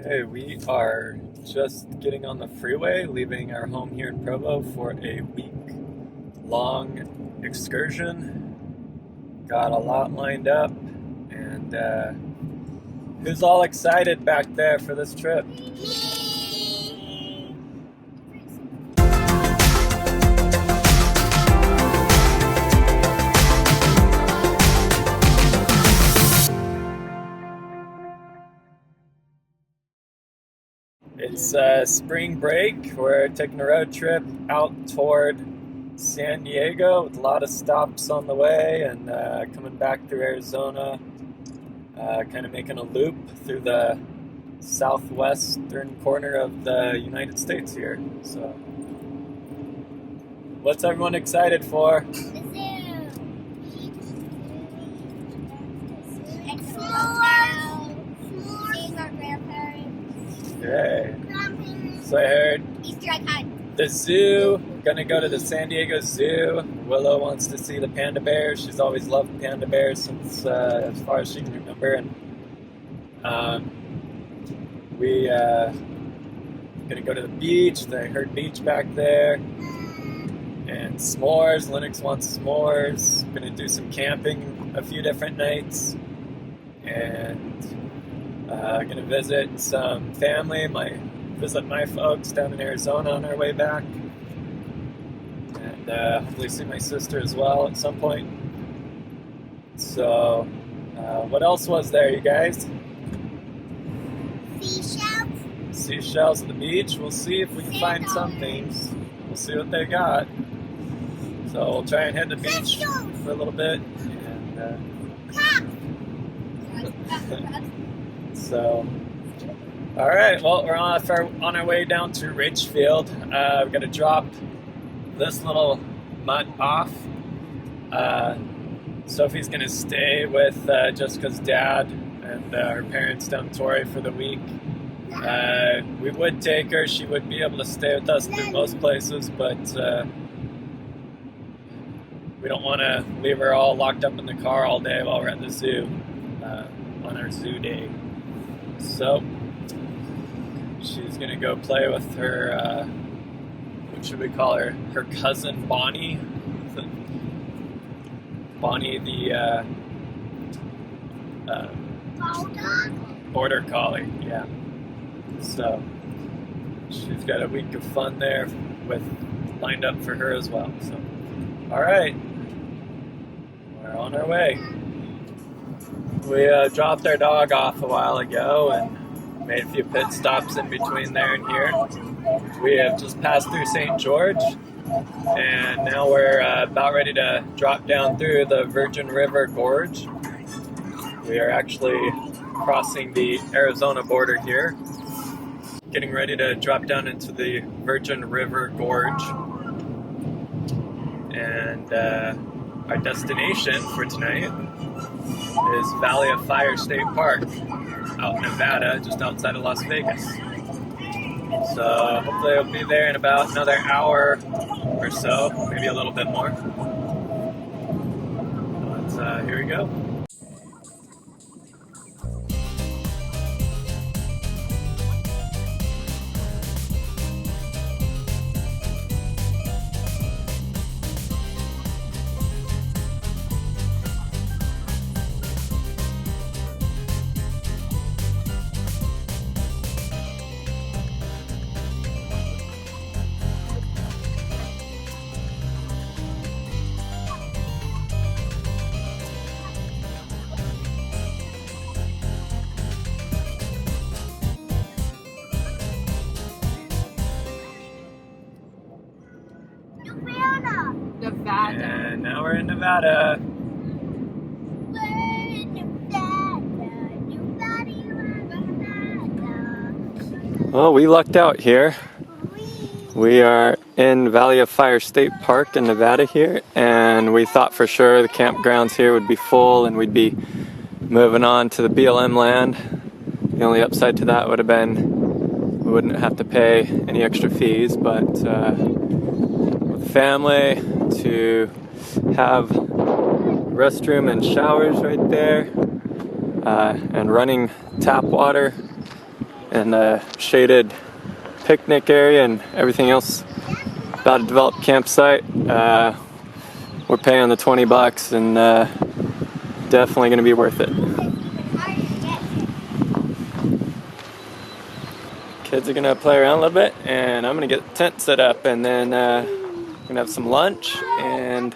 Hey, we are just getting on the freeway, leaving our home here in Provo for a week-long excursion. Got a lot lined up, and who's all excited back there for this trip? It's spring break. We're taking a road trip out toward San Diego with a lot of stops on the way, and coming back through Arizona, kind of making a loop through the southwestern corner of the United States here. So, what's everyone excited for? The zoo. Seeing our grandparents. Okay. Grandparents. So I heard Easter egg hunt. the zoo. Gonna go to the San Diego Zoo. Willow wants to see the panda bears. She's always loved panda bears since as far as she can remember. And we gonna go to the beach. I heard beach back there. And s'mores. Lennox wants s'mores. Gonna do some camping a few different nights. And gonna visit some family. Visit my folks down in Arizona on our way back. And hopefully see my sister as well at some point. So, what else was there, you guys? Seashells. Seashells at the beach. We'll see if we can find some things. We'll see what they got. So we'll try and head to the beach for a little bit. And so, all right. Well, we're on our way down to Ridgefield. We're gonna drop this little mutt off. Sophie's gonna stay with Jessica's dad and her parents down in Torrey for the week. We would take her. She would be able to stay with us through most places, but we don't want to leave her all locked up in the car all day while we're at the zoo on our zoo day. So she's gonna go play with her. What should we call her? Her cousin Bonnie. Bonnie, the border collie. Yeah. So she's got a week of fun there lined up for her as well. So, all right, we're on our way. We dropped our dog off a while ago and made a few pit stops in between there and here. We have just passed through St. George, and now we're about ready to drop down through the Virgin River Gorge. We are actually crossing the Arizona border here, getting ready to drop down into the Virgin River Gorge. And our destination for tonight is Valley of Fire State Park out in Nevada, just outside of Las Vegas. So hopefully I'll be there in about another hour or so, maybe a little bit more. But here we go. Nevada. And now we're in Nevada. Well, we lucked out here. We are in Valley of Fire State Park in Nevada here, and we thought for sure the campgrounds here would be full and we'd be moving on to the BLM land. The only upside to that would have been we wouldn't have to pay any extra fees, but with family to have restroom and showers right there, and running tap water and a shaded picnic area and everything else. About a developed campsite. We're paying the $20 and definitely going to be worth it. Kids are going to play around a little bit, and I'm going to get the tent set up, and then going to have some lunch and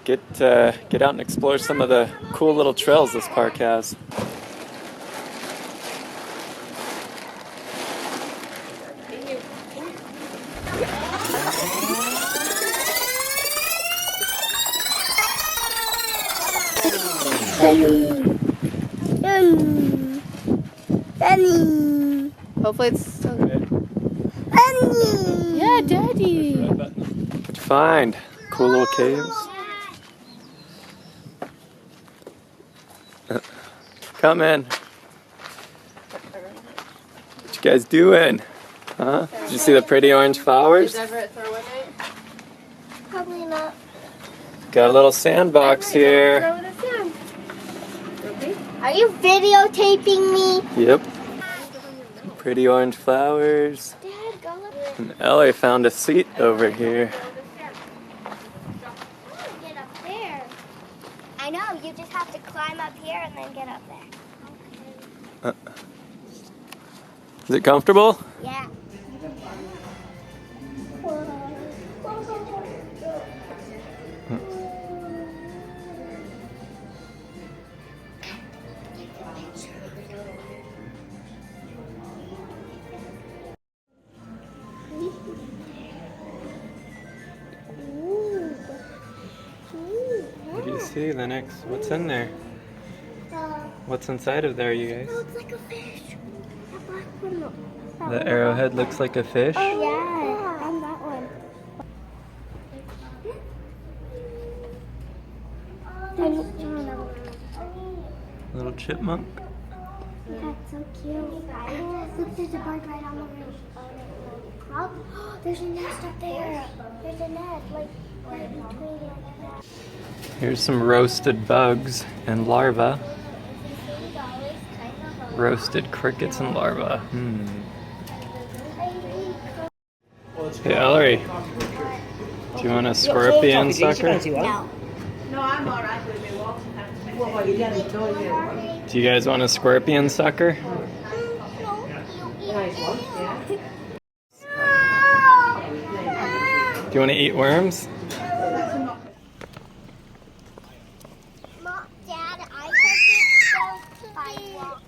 get out and explore some of the cool little trails this park has. Benny. Hopefully it's still good. Benny. Yeah, Daddy. What'd you find? Cool little caves. Come in. What you guys doing? Huh? Did you see the pretty orange flowers? Is Everett throw in it? Probably not. Got a little sandbox here. Throw this in. Okay. Are you videotaping me? Yep. Some pretty orange flowers. Dad, go up. And Ellie found a seat over here. Get up there. I know, you just have to climb up here and then get up there. Is it comfortable? Yeah. What do you see? The next, what's in there? What's inside of there, you guys? It looks like a fish. That black one. The arrowhead looks like a fish. Oh, yeah. And that one. Little chipmunk. That's so cute. Look, there's a bird right on the roof. Oh, there's a nest up there. There's a nest, like right between like that. Here's some roasted bugs and larvae. Roasted crickets and larvae. Hey, Ellery. Do you want a scorpion sucker? No. No, I'm all right with it. What you done? Told you. Do you guys want a scorpion sucker? Nice one, yeah. Do you want to eat worms? Mom, Dad, I took it sidewalk.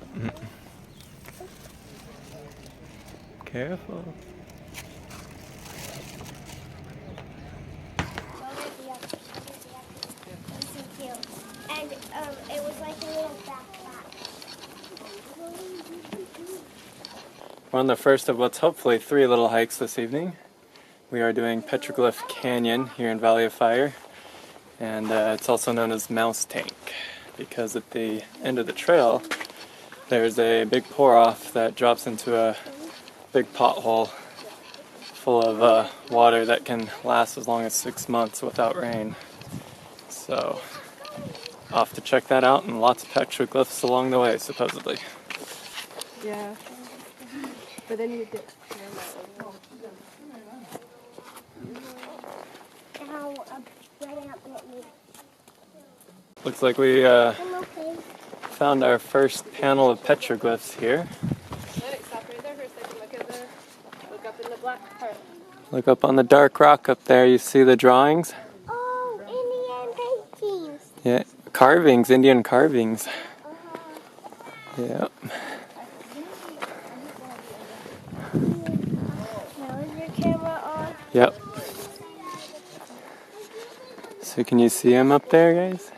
Careful. And it was like a little backpack. We're on the first of what's hopefully 3 little hikes this evening. We are doing Petroglyph Canyon here in Valley of Fire, and it's also known as Mouse Tank because at the end of the trail there's a big pour-off that drops into a big pothole full of water that can last as long as 6 months without rain. So, off to check that out, and lots of petroglyphs along the way, supposedly. Yeah. But then you get. Looks like we found our first panel of petroglyphs here. Stop right there for a second. Look up in the black part. Look up on the dark rock up there, you see the drawings? Oh, Indian paintings. Yeah, carvings, Indian carvings. Yeah. Now is your camera on? Yep. So can you see him up there, guys?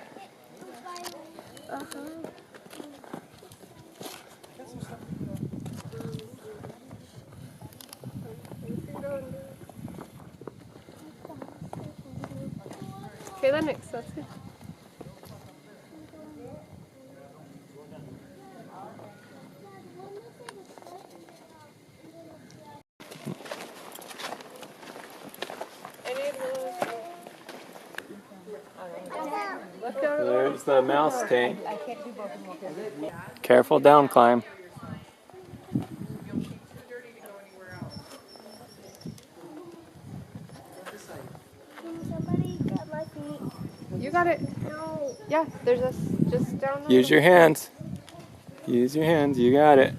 Okay, then next. That's good. There's the mouse tank. Careful down climb. got it. No. Yeah, there's this just down there. Use your hands. Use your hands. You got it.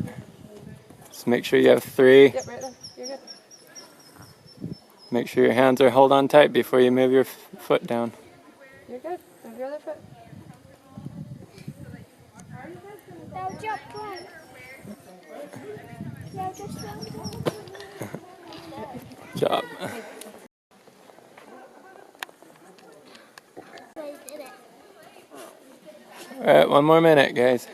Just make sure you have 3. Yep, right there. You're good. Make sure your hands are held on tight before you move your foot down. You're good. Move your other foot. Now jump one. Now just jump one. Good job. I did it. Alright, 1 more minute, guys.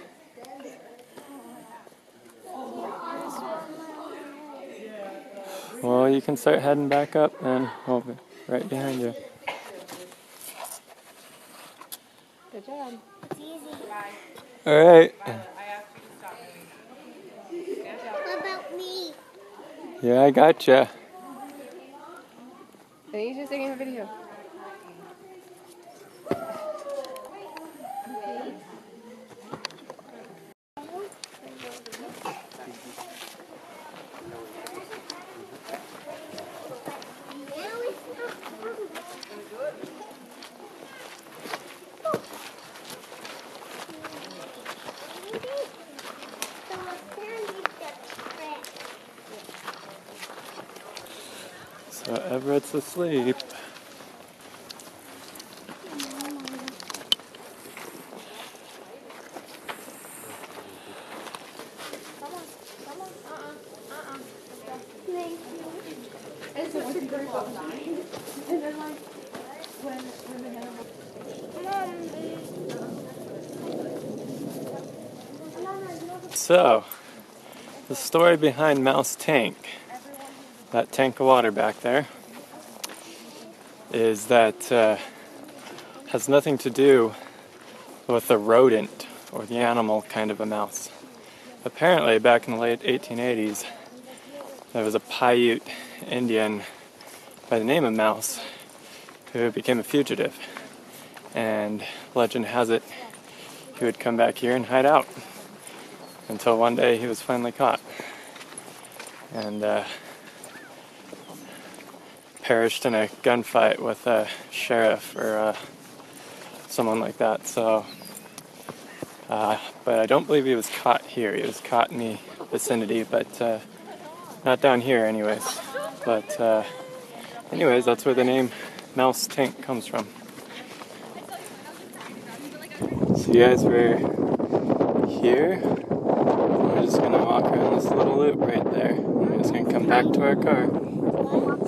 Well, you can start heading back up and we'll be right behind you. Good job. It's easy. Alright. What about me? Yeah, I gotcha. I think he's just taking a video. So Everett's asleep. So, the story behind Mouse Tank, that tank of water back there, is that has nothing to do with a rodent or the animal kind of a mouse. Apparently, back in the late 1880s, there was a Paiute Indian by the name of Mouse who became a fugitive. And legend has it he would come back here and hide out until one day he was finally caught and perished in a gunfight with a sheriff or someone like that. So, but I don't believe he was caught here. He was caught in the vicinity, but not down here anyways. But anyways, that's where the name Mouse Tank comes from. So you guys were here. We're just gonna walk around this little loop right there. We're just gonna come back to our car.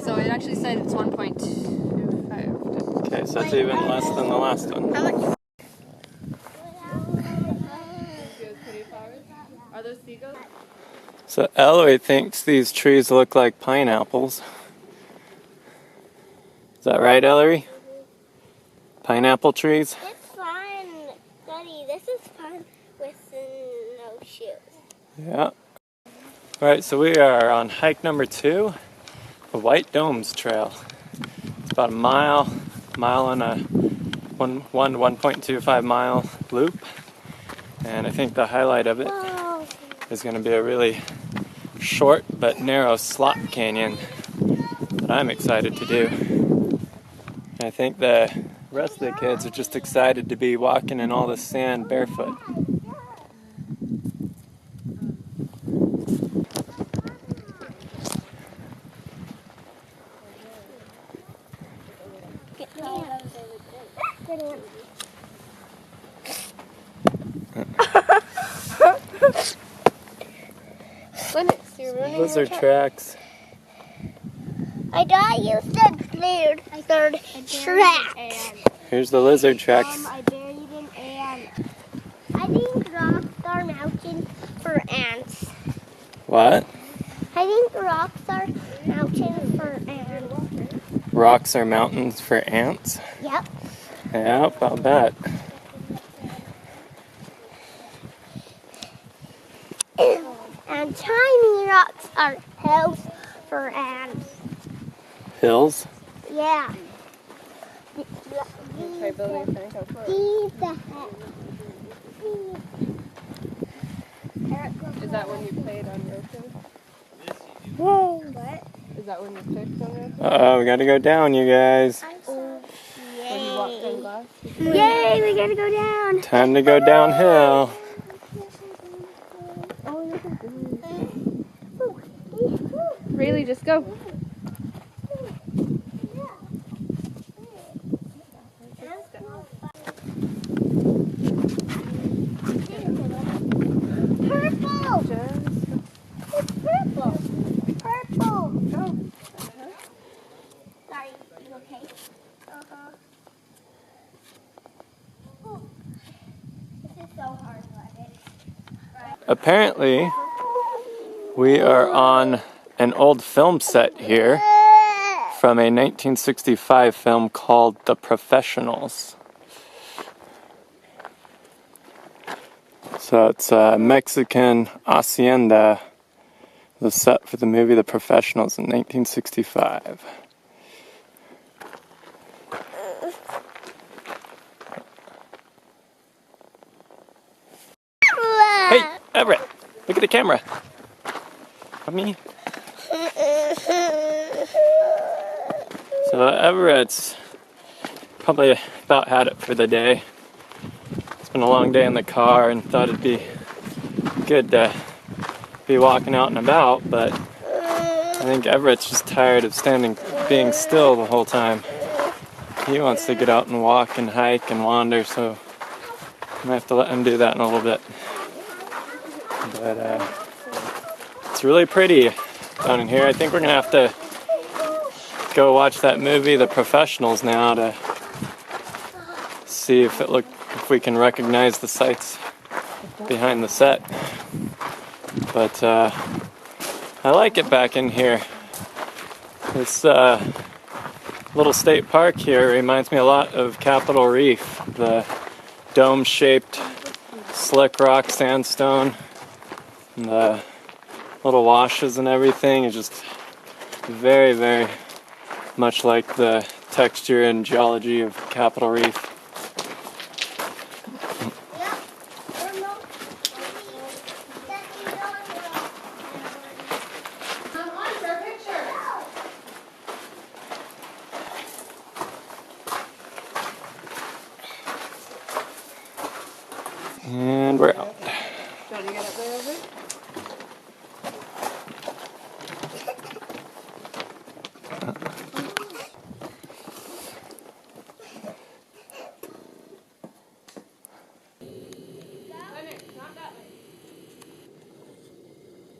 So it actually said it's 1.25. Okay, so that's even less than the last one. Are those seagulls? So Ellery thinks these trees look like pineapples. Is that right, Ellery? Pineapple trees? It's fun, Daddy. This is fun with no shoes. Yeah. Alright, so we are on hike number 2, the White Domes Trail. It's about a mile on a 1.25 mile loop. And I think the highlight of it is going to be a really short but narrow slot canyon that I'm excited to do. And I think the rest of the kids are just excited to be walking in all the sand barefoot. Lennox, you're ruining Lizard tracks. I thought you said third tracks. Here's the lizard tracks. I buried an ant. I think rocks are mountains for ants. What? I think rocks are mountains for ants. Rocks are mountains for ants? Yep. Yep, I'll bet. And tiny rocks are hills for ants. Hills? Yeah. Try building a tank out for it. These the Is that when you played on Roku? What? Is that when you picked on Roku? Uh-oh, we gotta go down, you guys. Oh, When you walked on glass? Yay, we gotta go down. Time to go downhill. Really, just go. Purple. It's purple. Purple. Go. Sorry, you okay? Uh-huh. Oh. This is so hard, Levitt. Apparently, we are on an old film set here from a 1965 film called The Professionals. So it's a Mexican hacienda, the set for the movie The Professionals in 1965. Hey, Everett, look at the camera. Me. So Everett's probably about had it for the day. It's been a long day in the car and thought it'd be good to be walking out and about, but I think Everett's just tired of being still the whole time. He wants to get out and walk and hike and wander, so I'm gonna have to let him do that in a little bit. But it's really pretty down in here. I think we're gonna have to go watch that movie, The Professionals, now to see if we can recognize the sights behind the set. But I like it back in here. This little state park here reminds me a lot of Capitol Reef, the dome-shaped slick rock sandstone, and the little washes and everything is just very, very much like the texture and geology of Capitol Reef. And we're out. Do you want to get up there over? Not that way.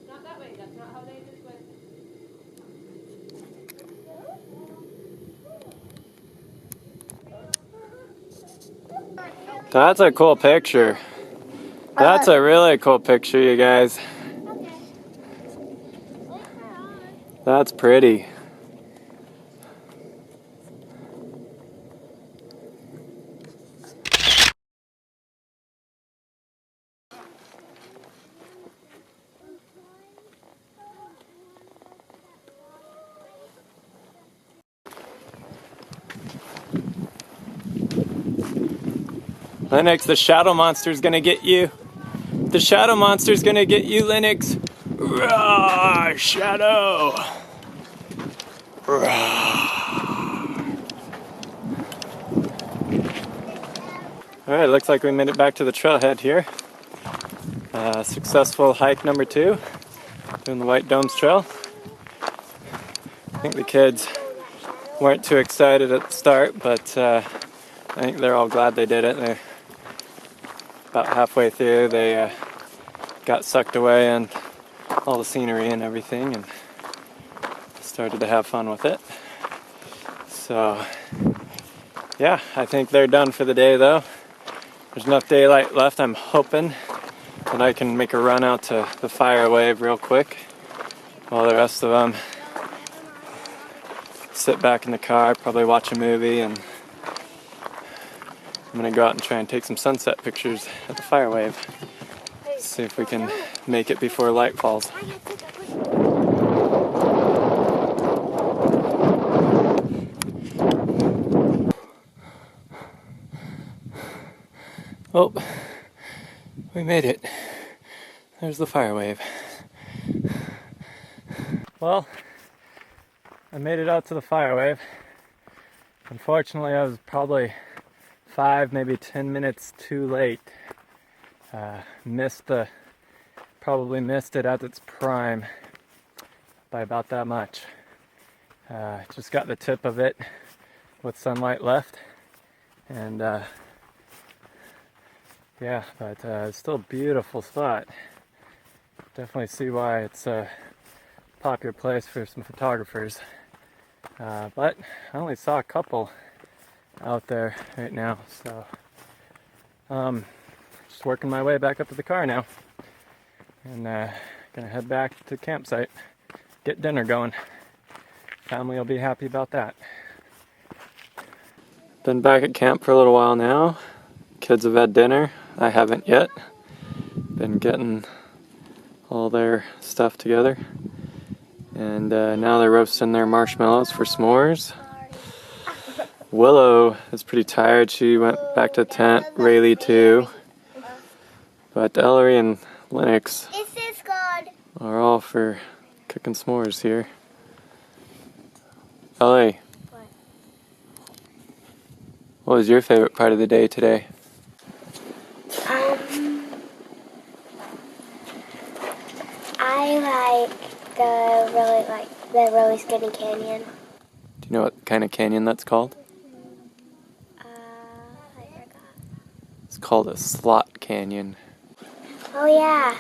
Not that way. That's not how they just went. That's a cool picture. That's a really cool picture, you guys. That's pretty. Linux, the shadow monster's gonna get you. The shadow monster's gonna get you, Linux. Rawr, shadow. Alright, looks like we made it back to the trailhead here. Successful hike number 2, doing the White Domes Trail. I think the kids weren't too excited at the start, but I think they're all glad they did it. They're about halfway through, they got sucked away in all the scenery and everything and started to have fun with it. So, yeah, I think they're done for the day though. There's enough daylight left. I'm hoping that I can make a run out to the fire wave real quick while the rest of them sit back in the car, probably watch a movie, and I'm gonna go out and try and take some sunset pictures at the fire wave. See if we can make it before light falls. Oh, we made it. There's the fire wave. Well, I made it out to the fire wave. Unfortunately, I was probably 5, maybe 10 minutes too late. Probably missed it at its prime by about that much. Just got the tip of it with sunlight left, and yeah, but it's still a beautiful spot. Definitely see why it's a popular place for some photographers. But I only saw a couple out there right now, so just working my way back up to the car now, and gonna head back to the campsite, get dinner going. Family will be happy about that. Been back at camp for a little while now. Kids have had dinner. I haven't yet. Been getting all their stuff together. And now they're roasting their marshmallows for s'mores. Willow is pretty tired. She went back to the tent. Rayleigh too. But Ellery and Lennox are all for cooking s'mores here. Ellery, what was your favorite part of the day today? I the really skinny canyon. Do you know what kind of canyon that's called? I forgot. It's called a slot canyon. Oh yeah.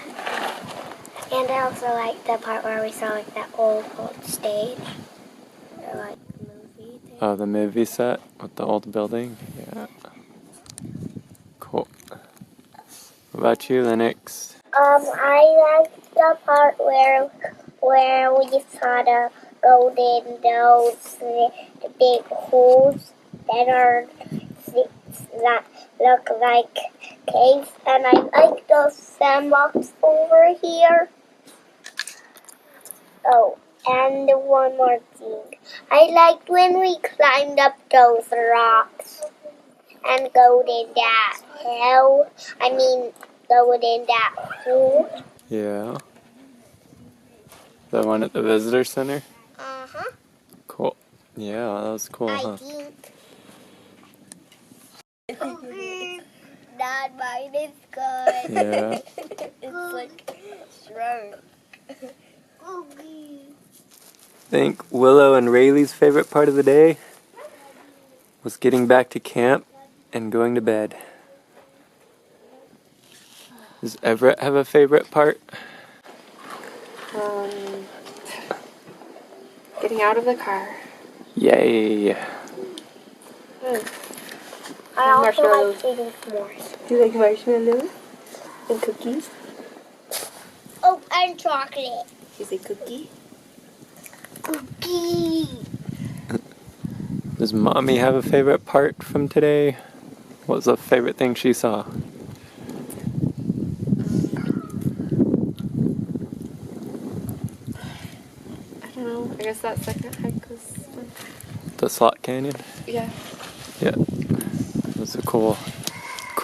And I also like the part where we saw like that old stage. Or like movie thing. Oh, the movie set with the old building? Yeah. Cool. What about you, Lennox? I like the part where we saw the golden domes, the big holes that look like caves, and I like those sandbox over here. Oh, and one more thing. I liked when we climbed up those rocks and go in that hole. Go in that hole. Yeah. The one at the visitor center? Uh-huh. Cool. Yeah, that was cool, huh? I think. That mine is good. Yeah. It's like shrunk. I think Willow and Rayleigh's favorite part of the day was getting back to camp and going to bed. Does Everett have a favorite part? Getting out of the car. Yay! I also like eating s'mores. Do you like marshmallows and cookies? Oh, and chocolate. You say cookie? Cookie. Does Mommy have a favorite part from today? What was the favorite thing she saw? I don't know. I guess that second hike was fun. The slot canyon? Yeah. Yeah. It's a cool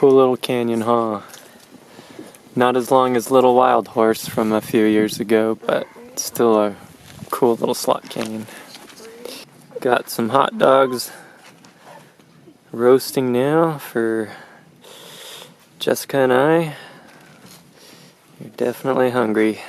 little canyon, huh? Not as long as Little Wild Horse from a few years ago, but still a cool little slot canyon. Got some hot dogs roasting now for Jessica and I. You're definitely hungry.